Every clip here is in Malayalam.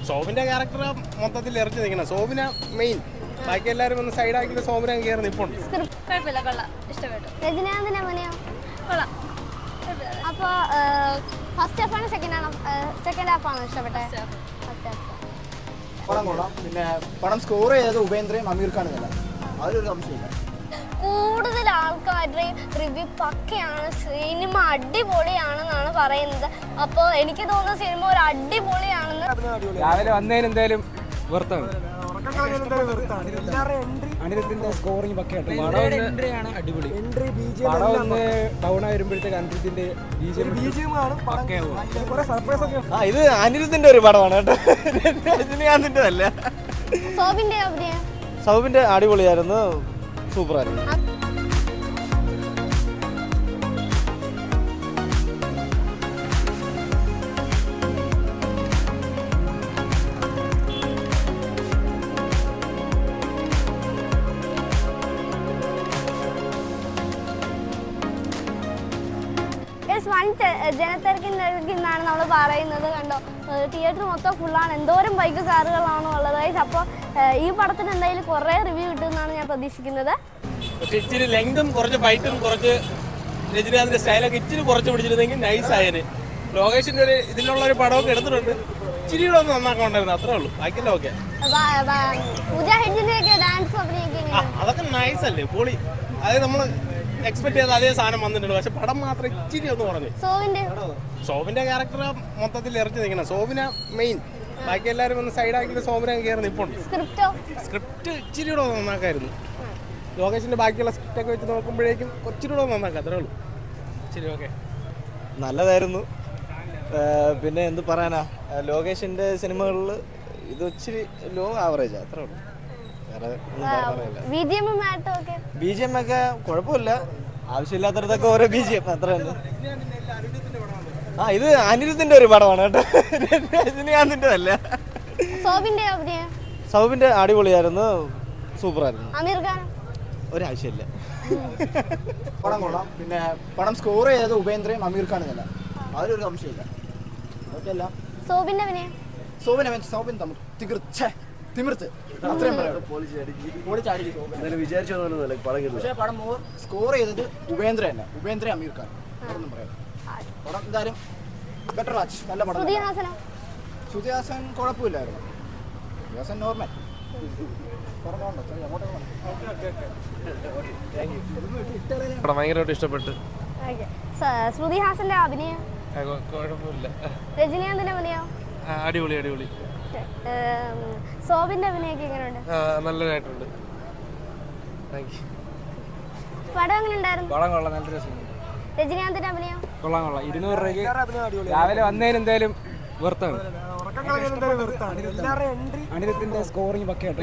സോബിന്റെ ക്യാരക്ടർ മൊത്തത്തിൽ ഇറക്കി നിൽക്കണം. സോബിന മെയിൻ, ബാക്കി എല്ലാവരും ഒന്ന് സൈഡാക്കിയിട്ട് സോബിനെ കയറി നിൽപ്പുണ്ട്. കുഴപ്പമില്ല, കൊള്ളാം, ഇഷ്ടപ്പെട്ടു. രജനീകാന്തിന്റെ അഭിനയം കൊള്ളാം. അപ്പോൾ ഫസ്റ്റ് ഹാഫാണ് സെക്കൻഡ് ഹാഫാണ് ഇഷ്ടപ്പെട്ടത്? പടം കൊള്ളാം. പിന്നെ പടം സ്കോർ ചെയ്തത് ഉപേന്ദ്രയും അമീർ ഖാനും അതിലൊരു സംശയമില്ല. കൂടുതൽ ആൾക്കാരുടെയും റിവ്യൂ പക്കയാണ്, സിനിമ അടിപൊളിയാണെന്നാണ് പറയുന്നത്. അപ്പോൾ എനിക്ക് തോന്നുന്ന സിനിമ ഒരു അടിപൊളിയാണെന്ന്. രാവിലെ വന്നതിന് എന്തായാലും വെറുത്താണ്. അനിരുദ്ധിന്റെ സ്കോറിംഗ് പക്കയായിട്ട് അടിപൊളി. പടം ഒന്ന് ഡൗൺ ആയി വരുമ്പോഴത്തേക്ക് അനിരുദ്ധിന്റെ ഇത് അനിരുദ്ധിന്റെ ഒരു പടമാണ് കേട്ടോ, രജനീകാന്തിന്റെ അല്ല. സോബിന്റെ അഭിനയം സൗബിന്റെ അടിപൊളിയായിരുന്നു, സൂപ്പറായിരുന്നു. ജനത്തിരക്കിന്നാണ് നമ്മൾ പറയുന്നത്. കണ്ടോ, തിയേറ്റർ മൊത്തം ഫുള്ളാണ്. എന്തോരം ബൈക്ക് കാറുകളാണ് ഉള്ളത്. അപ്പോൾ ഈ പടത്തിന് എന്തായാലും കുറേ റിവ്യൂ കിട്ടുമെന്നാണ് ഞാൻ പ്രതീക്ഷിക്കുന്നത്. പക്ഷെ ഇച്ചിരി ലെങ്തും കുറച്ച് ഫൈറ്റും കുറച്ച് രജനീകാന്തിന്റെ സ്റ്റൈലൊക്കെ ഇച്ചിരി കുറച്ച് പിടിച്ചിരുന്നെങ്കിൽ നൈസ് ആയന്. ലോകേഷിന്റെ ഒരു ഇതിലുള്ള ഒരു പടമൊക്കെ എടുത്തിട്ടുണ്ട്, ഇച്ചിരി കൂടെ ഒന്ന് നന്നാക്കണ്ടായിരുന്നു, അത്രേ ഉള്ളൂ. ബാക്കിയെല്ലാം ഓക്കെ. അതൊക്കെ നൈസ് അല്ലേ, പൊളി. അതായത് നമ്മൾ എക്സ്പെക്ട് ചെയ്ത അതേ സാധനം വന്നിട്ടുണ്ട്, പക്ഷെ പടം മാത്രം ഇച്ചിരി ഒന്ന് പറഞ്ഞു. സോബിന്റെ ക്യാരക്ടർ മൊത്തത്തിൽ ഇറക്കി നിൽക്കണം. സോബിന മെയിൻ, ബാക്കി എല്ലാവരും ഒന്ന് സൈഡാക്കിയിട്ട് സോബിനെ കയറി നിൽപ്പുണ്ട്. സ്ക്രിപ്റ്റ് ഇച്ചിരി കൂടെ നന്നാക്കായിരുന്നു. ലോകേഷിന്റെ ബാക്കിയുള്ള സ്ക്രിപ്റ്റൊക്കെ വെച്ച് നോക്കുമ്പോഴേക്കും ഇച്ചിരി കൂടെ നന്നാക്കാം, അത്രേ ഉള്ളൂ. ശരി, ഓക്കെ. നല്ലതായിരുന്നു. പിന്നെ എന്ത് പറയാനാ, ലോകേഷിന്റെ സിനിമകളിൽ ഇത് ഇച്ചിരി ലോ ആവറേജാ, അത്രേ ഉള്ളൂ. ബി ജി എം ഒക്കെ കുഴപ്പമില്ല, ആവശ്യമില്ലാത്തടത്തൊക്കെ ഓരോ ബി ജി എം അത്ര തന്നെ. ഇത് അനിരുദ്ധിന്റെ ഒരു പടമാണ് കേട്ടോ, രജനീകാന്തിന്റെ അല്ല. സൗബിന്റെ അടിപൊളിയായിരുന്നു, സൂപ്പറായിരുന്നു. ഒരാവശ്യമില്ല. പടം കൊള്ളാം. പിന്നെ പടം സ്കോർ ചെയ്തത് ഉപേന്ദ്രയും അമീർ ഖാനും അതിലൊരു സംശയമില്ല. തിമിർത്ത് അത്രയും പക്ഷേ പടം സ്കോർ ചെയ്തത് ഉപേന്ദ്ര അല്ല, ഉപേന്ദ്ര അമീർ ഖാൻ. പടം എന്തായാലും ബെറ്റർ വാച്ച്, നല്ല പടം. ശ്രുതി ഹാസൻ കുഴപ്പമില്ലായിരുന്നു, ശ്രുതി ഹാസൻ നോർമൽ. ഭയങ്കരമായിട്ട് ഇഷ്ടപ്പെട്ടു. ശ്രുതി ഹാസന്റെ അഭിനയം കുഴപ്പമില്ല. രജനീകാന്തിന്റെ അഭിനയം അടിപൊളി അടിപൊളി. സോബിന്റെ അഭിനയൊക്കെ എങ്ങനെയുണ്ട്? നല്ലതായിട്ടുണ്ട്. പടം എങ്ങനെ ഉണ്ടായിരുന്നു? പടം കൊള്ളാം, നല്ല രസം. രജനീകാന്തിന്റെ അഭിനയം കൊള്ളാം കൊള്ളാം. 200 രൂപയ്ക്ക് രാവിലെ വന്നതിന് എന്തായാലും വെറുത്താണ്. അനിരുദ്ധിന്റെ സ്കോറിംഗ് പക്കയായിട്ട്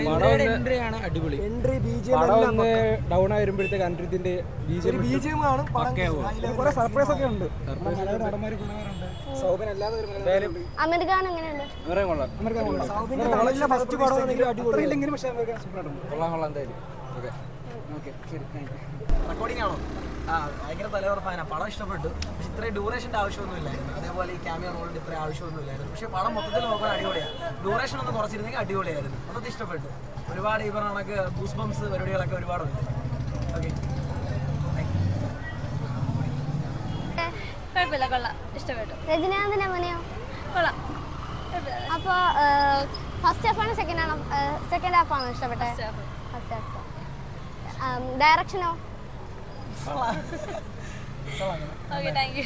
അടിപൊളി. പടം ഒന്ന് ഡൗൺ ആയി വരുമ്പോഴത്തേക്ക് അനിരുദ്ധിന്റെ സർപ്രൈസ് ഒക്കെ ഉണ്ട്. അമീർ ഖാൻ എങ്ങനെയുണ്ട്? റെക്കോർഡിംഗ് ആണോ? ഭയങ്കര തലയുറപ്പാണ്. പടം ഇഷ്ടപ്പെട്ടു, പക്ഷെ ഇത്രയും ഡ്യൂറേഷൻ്റെ ആവശ്യമൊന്നുമില്ലായിരുന്നു. അതേപോലെ ഈ ക്യാമിയോ റോളിൻ്റെ ഇത്രയും ആവശ്യമൊന്നുമില്ലായിരുന്നു. പക്ഷേ പടം മൊത്തത്തിൽ നോക്കാൻ അടിപൊളിയാണ്. ഡ്യൂറേഷൻ ഒന്ന് കുറച്ചിരുന്നെങ്കിൽ അടിപൊളിയായിരുന്നു. മൊത്തത്തിൽ ഇഷ്ടപ്പെട്ടു. ഒരുപാട് ഈ പറഞ്ഞ കണക്ക് ഗൂസ് ബംസ് പരിപാടികളൊക്കെ ഒരുപാടുണ്ട്. ഓക്കെ, കുഴപ്പമില്ല, കൊള്ളാം, ഇഷ്ടപ്പെട്ടു. രജനീകാന്തിന്റെ അഭിനയം കൊള്ളാം. അപ്പോൾ ഫസ്റ്റ് ഹാഫാണ് സെക്കൻഡ് ഹാഫാണ് ഇഷ്ടപ്പെട്ടത്? ഡയറക്ഷനോ? Okay, thank you.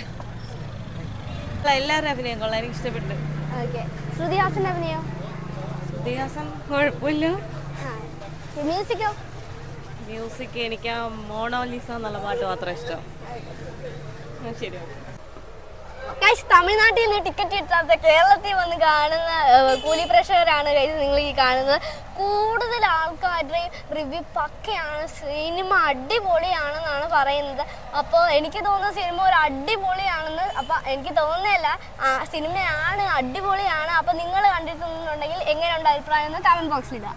എല്ലാവരുടെ അഭിനയം കൊള്ളാം, എനിക്ക് ഇഷ്ടപ്പെട്ടു. ഓക്കെ, ശ്രുതി ഹാസന്റെ അഭിനയം? ശ്രുതി ഹാസൻ കുഴപ്പമില്ല. മ്യൂസിക്കോ? മ്യൂസിക് എനിക്ക് മോണോലിസ എന്നുള്ള പാട്ട് മാത്രം ഇഷ്ടം. ശരി. തമിഴ്നാട്ടിൽ നിന്ന് ടിക്കറ്റ് കിട്ടാത്ത കേരളത്തിൽ വന്ന് കാണുന്ന കൂലി പ്രേക്ഷകരാണ് നിങ്ങൾ ഈ കാണുന്നത്. കൂടുതൽ ആൾക്കാരുടെയും റിവ്യൂ പക്കയാണ്, സിനിമ അടിപൊളിയാണെന്നാണ് പറയുന്നത്. അപ്പോൾ എനിക്ക് തോന്നുന്ന സിനിമ ഒരു അടിപൊളിയാണെന്ന്. അപ്പോൾ എനിക്ക് തോന്നുന്നില്ല, സിനിമയാണ്, അടിപൊളിയാണ്. അപ്പോൾ നിങ്ങൾ കണ്ടിട്ടുണ്ടെങ്കിൽ എങ്ങനെയുണ്ട് അഭിപ്രായം എന്ന് കമൻറ്റ് ബോക്സിലിടുക.